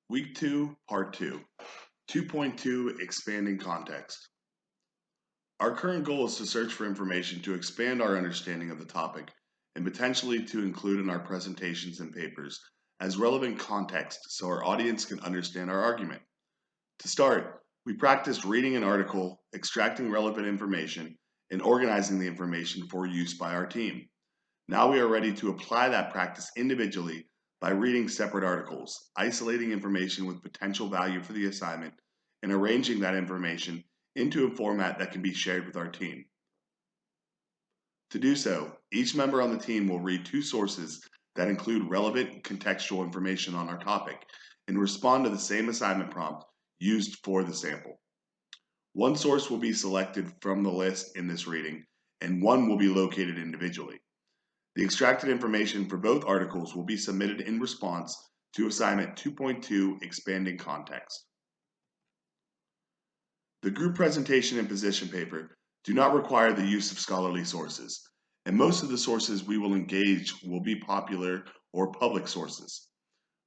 Week 2, Part 2, 2.2 Expanding Context. Our current goal is to search for information to expand our understanding of the topic and potentially to include in our presentations and papers as relevant context so our audience can understand our argument. To start, we practiced reading an article, extracting relevant information, and organizing the information for use by our team. Now we are ready to apply that practice individually by reading separate articles, isolating information with potential value for the assignment, and arranging that information into a format that can be shared with our team. To do so, each member on the team will read two sources that include relevant contextual information on our topic and respond to the same assignment prompt used for the sample. One source will be selected from the list in this reading, and one will be located individually. The extracted information for both articles will be submitted in response to assignment 2.2 Expanding Context. The group presentation and position paper do not require the use of scholarly sources, and most of the sources we will engage will be popular or public sources.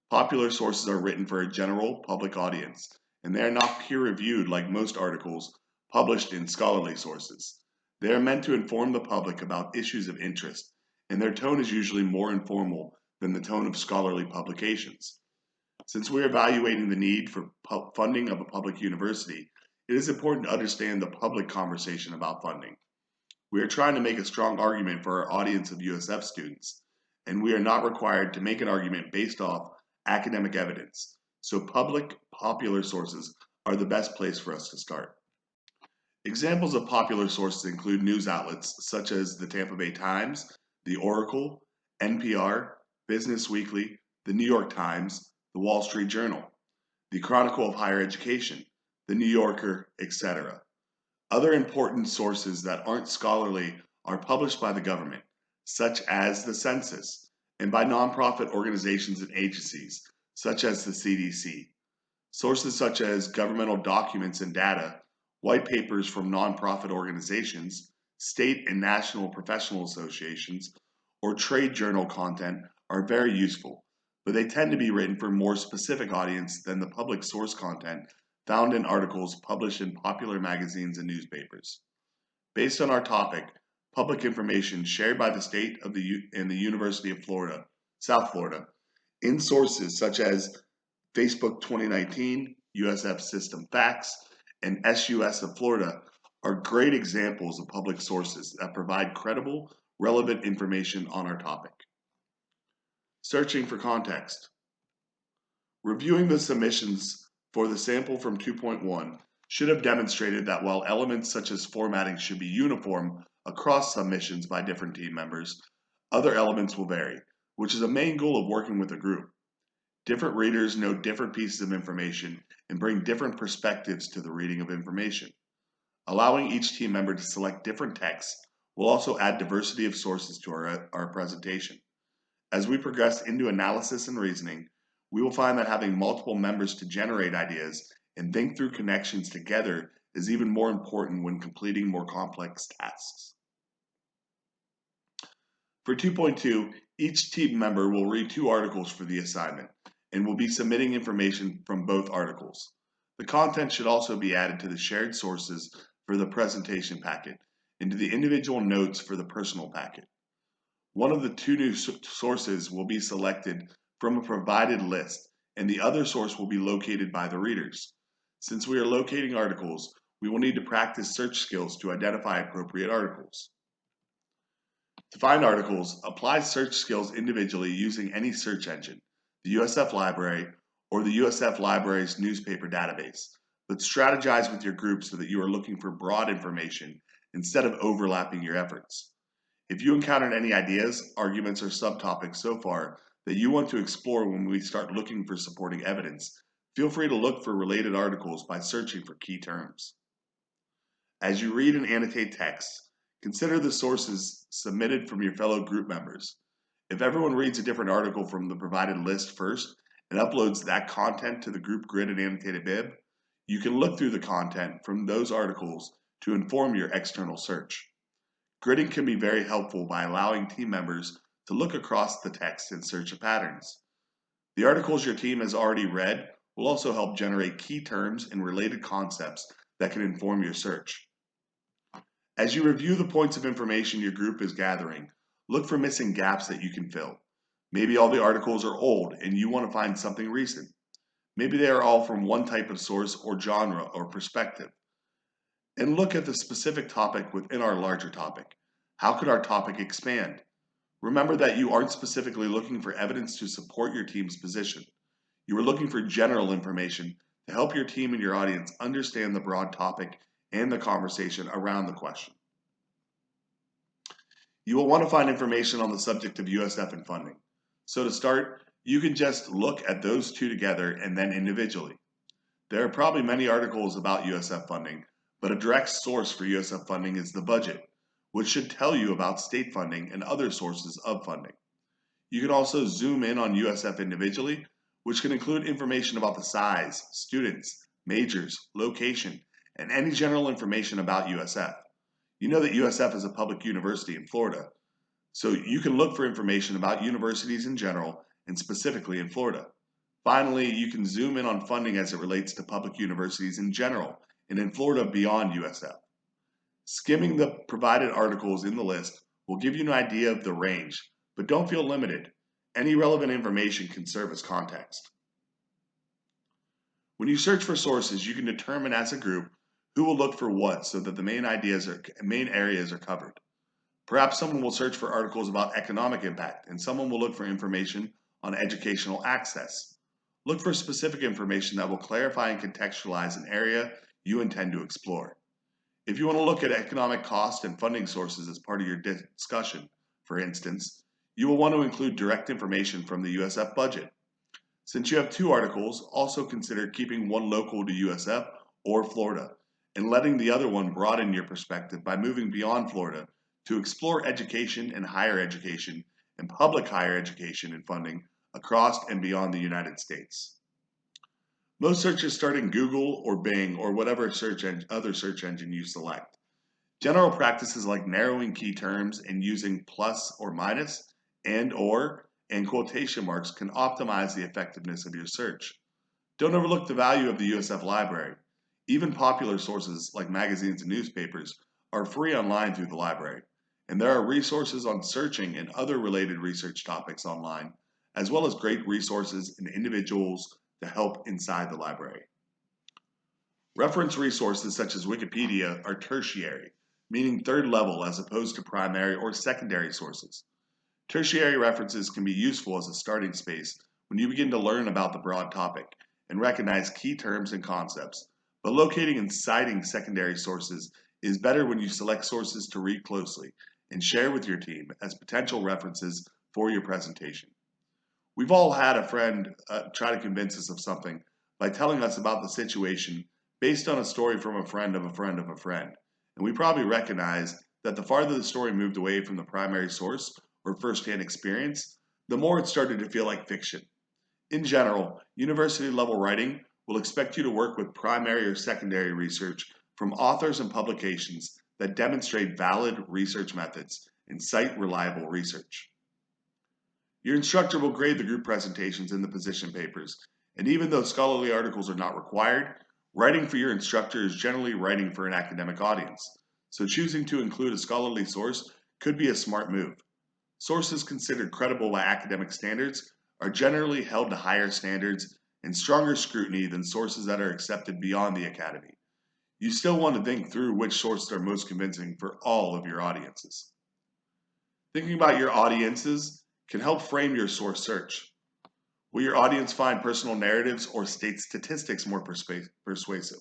Popular sources are written for a general public audience, and they are not peer-reviewed like most articles published in scholarly sources. They are meant to inform the public about issues of interest, and their tone is usually more informal than the tone of scholarly publications. Since we are evaluating the need for funding of a public university, it is important to understand the public conversation about funding. We are trying to make a strong argument for our audience of USF students, and we are not required to make an argument based off academic evidence, so public, popular sources are the best place for us to start. Examples of popular sources include news outlets such as the Tampa Bay Times, the Oracle, NPR, Business Weekly, the New York Times, the Wall Street Journal, the Chronicle of Higher Education, the New Yorker, etc. Other important sources that aren't scholarly are published by the government, such as the census, and by nonprofit organizations and agencies, such as the CDC. Sources such as governmental documents and data, white papers from nonprofit organizations, state and national professional associations, or trade journal content are very useful, but they tend to be written for a more specific audience than the public source content found in articles published in popular magazines and newspapers. Based on our topic, public information shared by the state of and the University of Florida, South Florida, in sources such as Facebook 2019, USF System Facts, and SUS of Florida are great examples of public sources that provide credible, relevant information on our topic. Searching for context. Reviewing the submissions for the sample from 2.1 should have demonstrated that while elements such as formatting should be uniform across submissions by different team members, other elements will vary, which is a main goal of working with a group. Different readers know different pieces of information and bring different perspectives to the reading of information. Allowing each team member to select different texts will also add diversity of sources to our presentation. As we progress into analysis and reasoning, we will find that having multiple members to generate ideas and think through connections together is even more important when completing more complex tasks. For 2.2, each team member will read two articles for the assignment and will be submitting information from both articles. The content should also be added to the shared sources for the presentation packet and to the individual notes for the personal packet. One of the two new sources will be selected from a provided list, and the other source will be located by the readers. Since we are locating articles, we will need to practice search skills to identify appropriate articles. To find articles, apply search skills individually using any search engine, the USF Library, or the USF Library's newspaper database, but strategize with your group so that you are looking for broad information instead of overlapping your efforts. If you encountered any ideas, arguments, or subtopics so far that you want to explore when we start looking for supporting evidence, feel free to look for related articles by searching for key terms. As you read and annotate texts, consider the sources submitted from your fellow group members. If everyone reads a different article from the provided list first and uploads that content to the group grid and annotated bib, you can look through the content from those articles to inform your external search. Gridding can be very helpful by allowing team members to look across the text in search of patterns. The articles your team has already read will also help generate key terms and related concepts that can inform your search. As you review the points of information your group is gathering, look for missing gaps that you can fill. Maybe all the articles are old and you want to find something recent. Maybe they are all from one type of source or genre or perspective. And look at the specific topic within our larger topic. How could our topic expand? Remember that you aren't specifically looking for evidence to support your team's position. You are looking for general information to help your team and your audience understand the broad topic and the conversation around the question. You will want to find information on the subject of USF and funding. So to start, you can just look at those two together and then individually. There are probably many articles about USF funding, but a direct source for USF funding is the budget, which should tell you about state funding and other sources of funding. You can also zoom in on USF individually, which can include information about the size, students, majors, location, and any general information about USF. You know that USF is a public university in Florida, so you can look for information about universities in general and specifically in Florida. Finally, you can zoom in on funding as it relates to public universities in general and in Florida beyond USF. Skimming the provided articles in the list will give you an idea of the range, but don't feel limited. Any relevant information can serve as context. When you search for sources, you can determine as a group who will look for what so that the main areas are covered. Perhaps someone will search for articles about economic impact, and someone will look for information on educational access. Look for specific information that will clarify and contextualize an area you intend to explore. If you want to look at economic cost and funding sources as part of your discussion, for instance, you will want to include direct information from the USF budget. Since you have two articles, also consider keeping one local to USF or Florida, and letting the other one broaden your perspective by moving beyond Florida to explore education and higher education and public higher education and funding across and beyond the United States. Most searches start in Google or Bing or whatever other search engine you select. General practices like narrowing key terms and using plus or minus and or and quotation marks can optimize the effectiveness of your search. Don't overlook the value of the USF library. Even popular sources like magazines and newspapers are free online through the library, and there are resources on searching and other related research topics online, as well as great resources and individuals to help inside the library. Reference resources such as Wikipedia are tertiary, meaning third level as opposed to primary or secondary sources. Tertiary references can be useful as a starting space when you begin to learn about the broad topic and recognize key terms and concepts, but locating and citing secondary sources is better when you select sources to read closely and share with your team as potential references for your presentation. We've all had a friend try to convince us of something by telling us about the situation based on a story from a friend of a friend of a friend. And we probably recognize that the farther the story moved away from the primary source or firsthand experience, the more it started to feel like fiction. In general, university level writing will expect you to work with primary or secondary research from authors and publications that demonstrate valid research methods and cite reliable research. Your instructor will grade the group presentations and the position papers, and even though scholarly articles are not required, writing for your instructor is generally writing for an academic audience, so choosing to include a scholarly source could be a smart move. Sources considered credible by academic standards are generally held to higher standards and stronger scrutiny than sources that are accepted beyond the academy. You still want to think through which sources are most convincing for all of your audiences. Thinking about your audiences can help frame your source search. Will your audience find personal narratives or state statistics more persuasive?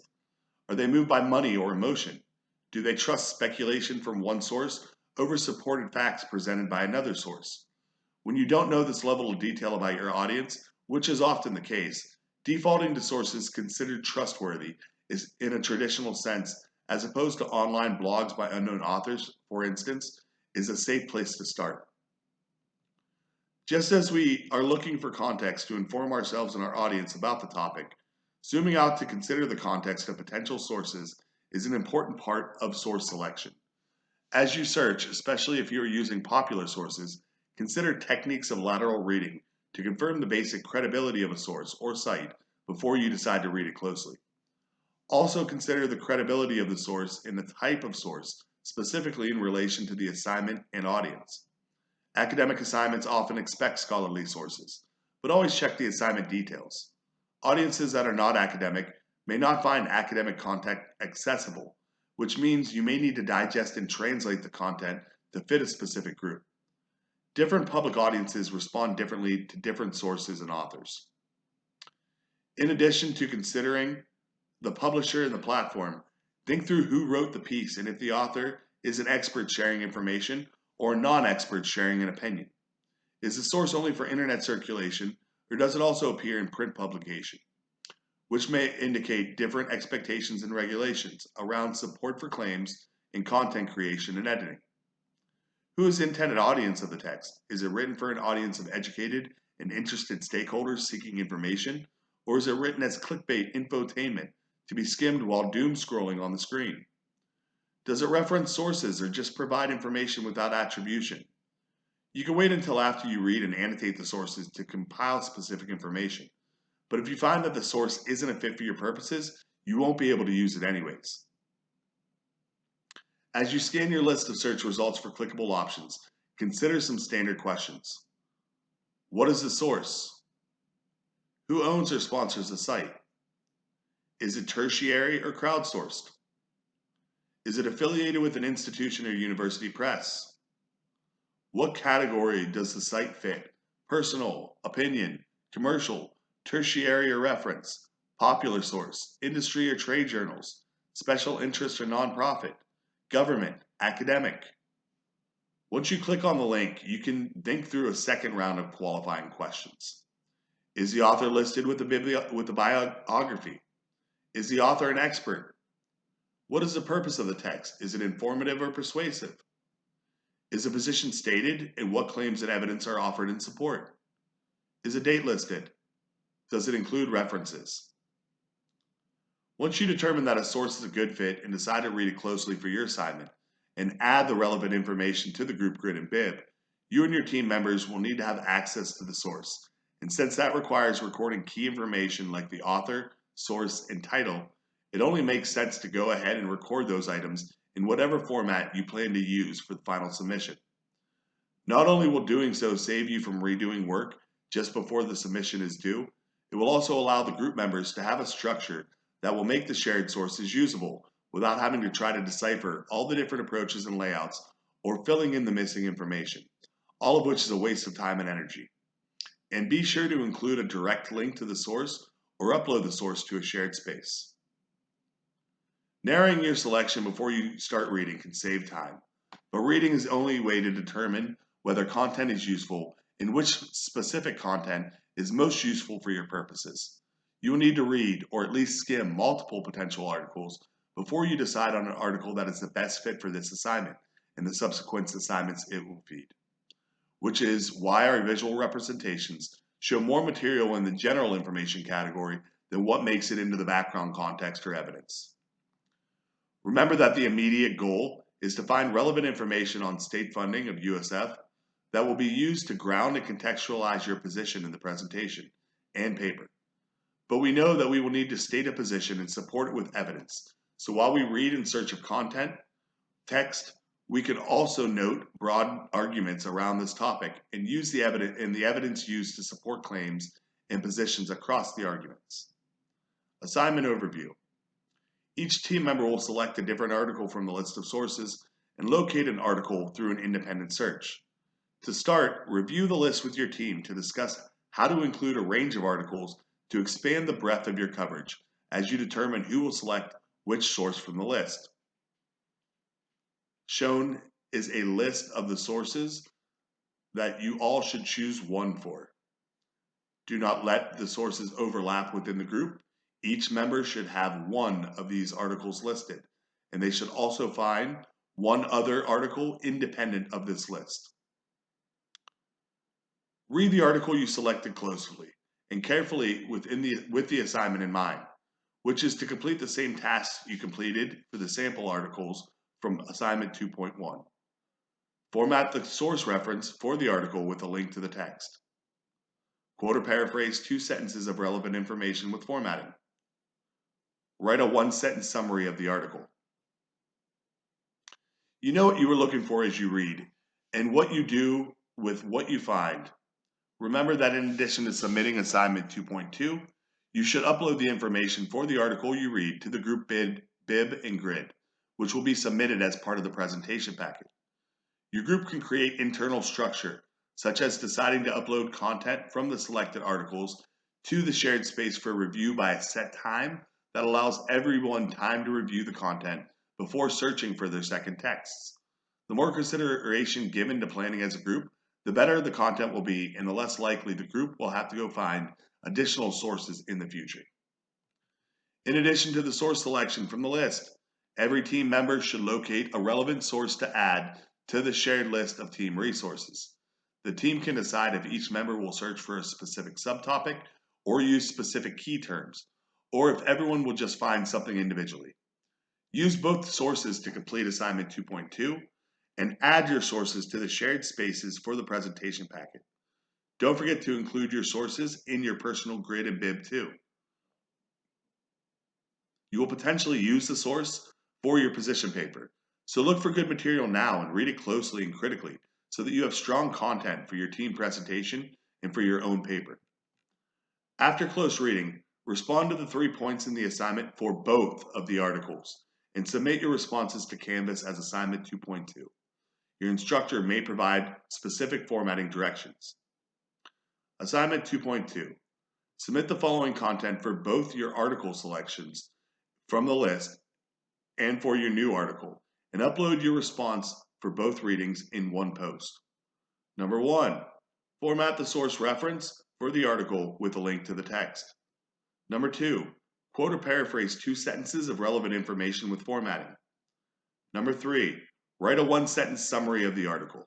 Are they moved by money or emotion? Do they trust speculation from one source over supported facts presented by another source? When you don't know this level of detail about your audience, which is often the case, defaulting to sources considered trustworthy is in a traditional sense, as opposed to online blogs by unknown authors, for instance, is a safe place to start. Just as we are looking for context to inform ourselves and our audience about the topic, zooming out to consider the context of potential sources is an important part of source selection. As you search, especially if you are using popular sources, consider techniques of lateral reading to confirm the basic credibility of a source or site before you decide to read it closely. Also consider the credibility of the source and the type of source, specifically in relation to the assignment and audience. Academic assignments often expect scholarly sources, but always check the assignment details. Audiences that are not academic may not find academic content accessible, which means you may need to digest and translate the content to fit a specific group. Different public audiences respond differently to different sources and authors. In addition to considering the publisher and the platform, think through who wrote the piece and if the author is an expert sharing information or a non-expert sharing an opinion. Is the source only for internet circulation, or does it also appear in print publication? Which may indicate different expectations and regulations around support for claims in content creation and editing. Who is the intended audience of the text? Is it written for an audience of educated and interested stakeholders seeking information, or is it written as clickbait infotainment to be skimmed while doom scrolling on the screen? Does it reference sources or just provide information without attribution? You can wait until after you read and annotate the sources to compile specific information, but if you find that the source isn't a fit for your purposes, you won't be able to use it anyways. As you scan your list of search results for clickable options, consider some standard questions. What is the source? Who owns or sponsors the site? Is it tertiary or crowdsourced? Is it affiliated with an institution or university press? What category does the site fit? Personal, opinion, commercial, tertiary or reference, popular source, industry or trade journals, special interest or nonprofit, government, academic. Once you click on the link, you can think through a second round of qualifying questions. Is the author listed with the biography? Is the author an expert? What is the purpose of the text? Is it informative or persuasive? Is a position stated, and what claims and evidence are offered in support? Is a date listed? Does it include references? Once you determine that a source is a good fit and decide to read it closely for your assignment and add the relevant information to the group grid and bib, you and your team members will need to have access to the source. And since that requires recording key information like the author, source, and title, it only makes sense to go ahead and record those items in whatever format you plan to use for the final submission. Not only will doing so save you from redoing work just before the submission is due, it will also allow the group members to have a structure that will make the shared sources usable without having to try to decipher all the different approaches and layouts or filling in the missing information, all of which is a waste of time and energy. And be sure to include a direct link to the source or upload the source to a shared space. Narrowing your selection before you start reading can save time, but reading is the only way to determine whether content is useful and which specific content is most useful for your purposes. You will need to read or at least skim multiple potential articles before you decide on an article that is the best fit for this assignment and the subsequent assignments it will feed, which is why our visual representations show more material in the general information category than what makes it into the background context or evidence. Remember that the immediate goal is to find relevant information on state funding of USF that will be used to ground and contextualize your position in the presentation and paper. But we know that we will need to state a position and support it with evidence. So while we read in search of content, text, we can also note broad arguments around this topic and use the evidence used to support claims and positions across the arguments. Assignment overview. Each team member will select a different article from the list of sources and locate an article through an independent search. To start, review the list with your team to discuss how to include a range of articles to expand the breadth of your coverage as you determine who will select which source from the list. Shown is a list of the sources that you all should choose one for. Do not let the sources overlap within the group. Each member should have one of these articles listed, and they should also find one other article independent of this list. Read the article you selected closely and carefully with the assignment in mind, which is to complete the same tasks you completed for the sample articles from assignment 2.1. Format the source reference for the article with a link to the text. Quote or paraphrase 2 sentences of relevant information with formatting. Write a 1-sentence summary of the article. You know what you were looking for as you read, and what you do with what you find. Remember that in addition to submitting assignment 2.2, you should upload the information for the article you read to the group bib, and grid, which will be submitted as part of the presentation packet. Your group can create internal structure, such as deciding to upload content from the selected articles to the shared space for review by a set time that allows everyone time to review the content before searching for their second texts. The more consideration given to planning as a group, the better the content will be and the less likely the group will have to go find additional sources in the future. In addition to the source selection from the list, every team member should locate a relevant source to add to the shared list of team resources. The team can decide if each member will search for a specific subtopic or use specific key terms, or if everyone will just find something individually. Use both sources to complete assignment 2.2 and add your sources to the shared spaces for the presentation packet. Don't forget to include your sources in your personal grid and bib too. You will potentially use the source for your position paper, so look for good material now and read it closely and critically so that you have strong content for your team presentation and for your own paper. After close reading, respond to the 3 points in the assignment for both of the articles and submit your responses to Canvas as assignment 2.2. Your instructor may provide specific formatting directions. Assignment 2.2. Submit the following content for both your article selections from the list and for your new article, and upload your response for both readings in one post. Number 1. Format the source reference for the article with a link to the text. Number 2. Quote or paraphrase 2 sentences of relevant information with formatting. Number 3. Write a 1-sentence summary of the article.